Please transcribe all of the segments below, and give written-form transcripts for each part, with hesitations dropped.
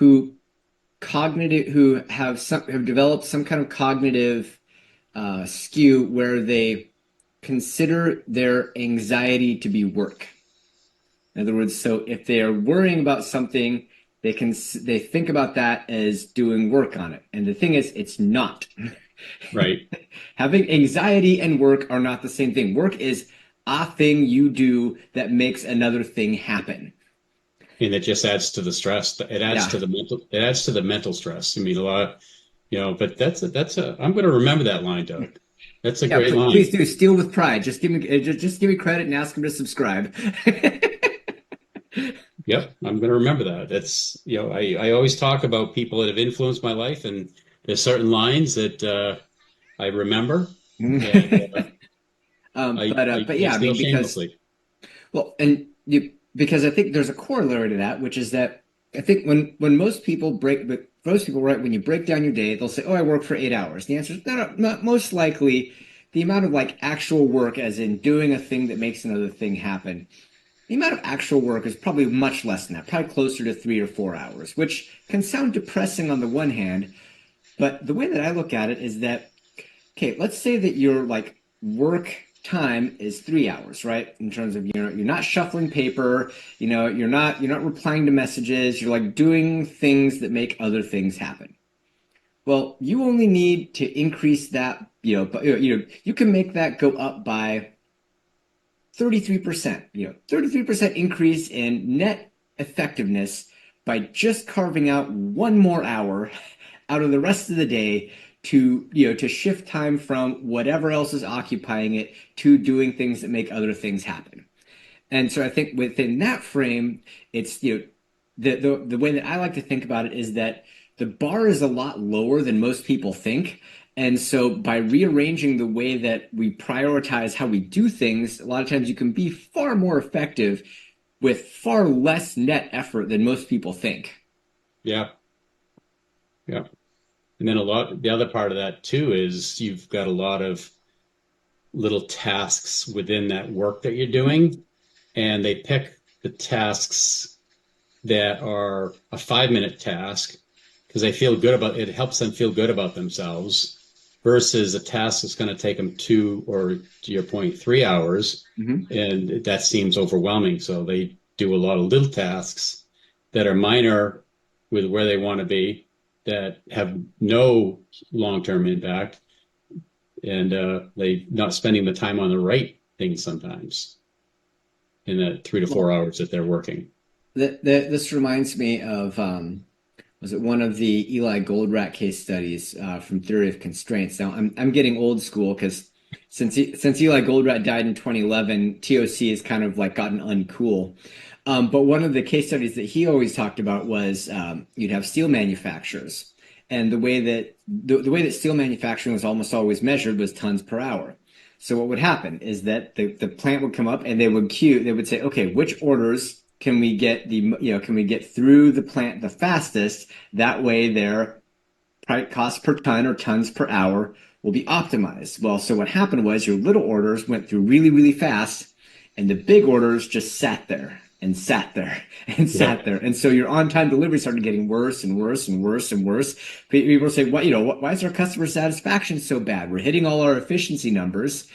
who have developed some kind of cognitive skew where they consider their anxiety to be work. In other words, so if they are worrying about something, they think about that as doing work on it. And the thing is, it's not. Right. Having anxiety and work are not the same thing. Work is a thing you do that makes another thing happen. And it just adds to the stress. It adds Yeah. to the mental stress. I mean, a lot, but I'm going to remember that line, Doug. That's a Yeah, great please line. do steal with pride. Just give me credit and ask him to subscribe. Yep. I'm going to remember that. I always talk about people that have influenced my life, and there's certain lines that, I remember, and I But yeah, I steal mean, shamelessly. because I think there's a corollary to that, which is that I think when most people, right, when you break down your day, they'll say, "Oh, I work for 8 hours." The answer is no, no, not most likely. The amount of like actual work, as in doing a thing that makes another thing happen, the amount of actual work is probably much less than that, probably closer to 3 or 4 hours, which can sound depressing on the one hand, but the way that I look at it is that, okay, let's say that your like work time is 3 hours, right? In terms of you're not shuffling paper, you're not replying to messages, you're like doing things that make other things happen. Well, you only need to increase that, but you can make that go up by 33%, 33% increase in net effectiveness by just carving out one more hour out of the rest of the day to shift time from whatever else is occupying it to doing things that make other things happen. And so I think within that frame, it's the way that I like to think about it is that the bar is a lot lower than most people think. And so by rearranging the way that we prioritize how we do things, a lot of times you can be far more effective with far less net effort than most people think. Yeah. Yeah. And then the other part of that too is you've got a lot of little tasks within that work that you're doing, and they pick the tasks that are a 5 minute task because they feel good about it, helps them feel good about themselves versus a task that's going to take them 2 or, to your point, 3 hours. Mhm. And that seems overwhelming. So they do a lot of little tasks that are minor with where they want to be that have no long-term impact, and they not spending the time on the right things sometimes in the 3 to 4 hours that they're working. This reminds me of was it one of the Eli Goldratt case studies from Theory of Constraints? Now I'm getting old school because since Eli Goldratt died in 2011, TOC has kind of like gotten uncool. But one of the case studies that he always talked about was you'd have steel manufacturers, and the way that steel manufacturing was almost always measured was tons per hour. So what would happen is that the plant would come up and they would say, okay, which orders can we get through the plant the fastest? That way their cost per ton or tons per hour will be optimized. Well, so what happened was your little orders went through really, really fast, and the big orders just sat there and sat there and Yep. sat there. And so your on-time delivery started getting worse and worse and worse and worse. People say, why is our customer satisfaction so bad? We're hitting all our efficiency numbers,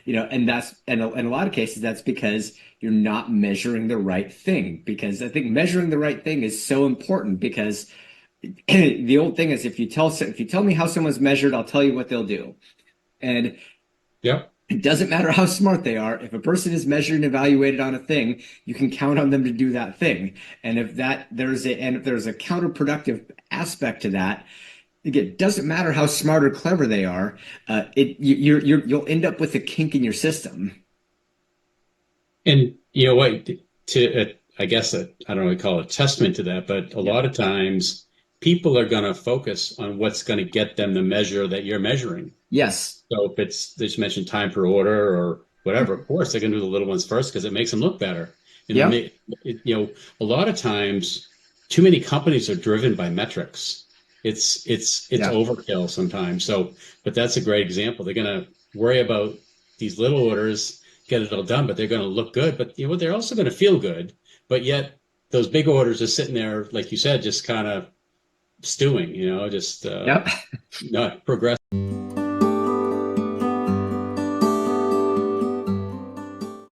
and in a lot of cases, that's because you're not measuring the right thing. Because I think measuring the right thing is so important because the old thing is if you tell me how someone's measured, I'll tell you what they'll do. And Yep. it doesn't matter how smart they are. If a person is measured and evaluated on a thing, you can count on them to do that thing. And if there's a counterproductive aspect to that, it doesn't matter how smart or clever they are. You'll end up with a kink in your system. And you know what? I guess I don't know, we call it a testament to that, but a Yep. lot of times people are going to focus on what's going to get them the measure that you're measuring. Yes. So if it's, they just mentioned time per order or whatever, of course they're going to do the little ones first because it makes them look better. And Yep. a lot of times too many companies are driven by metrics. It's Yeah. overkill sometimes. So, but that's a great example. They're going to worry about these little orders, get it all done, but they're going to look good. But they're also going to feel good. But yet those big orders are sitting there, like you said, just kind of stewing, just Yep. not progressing.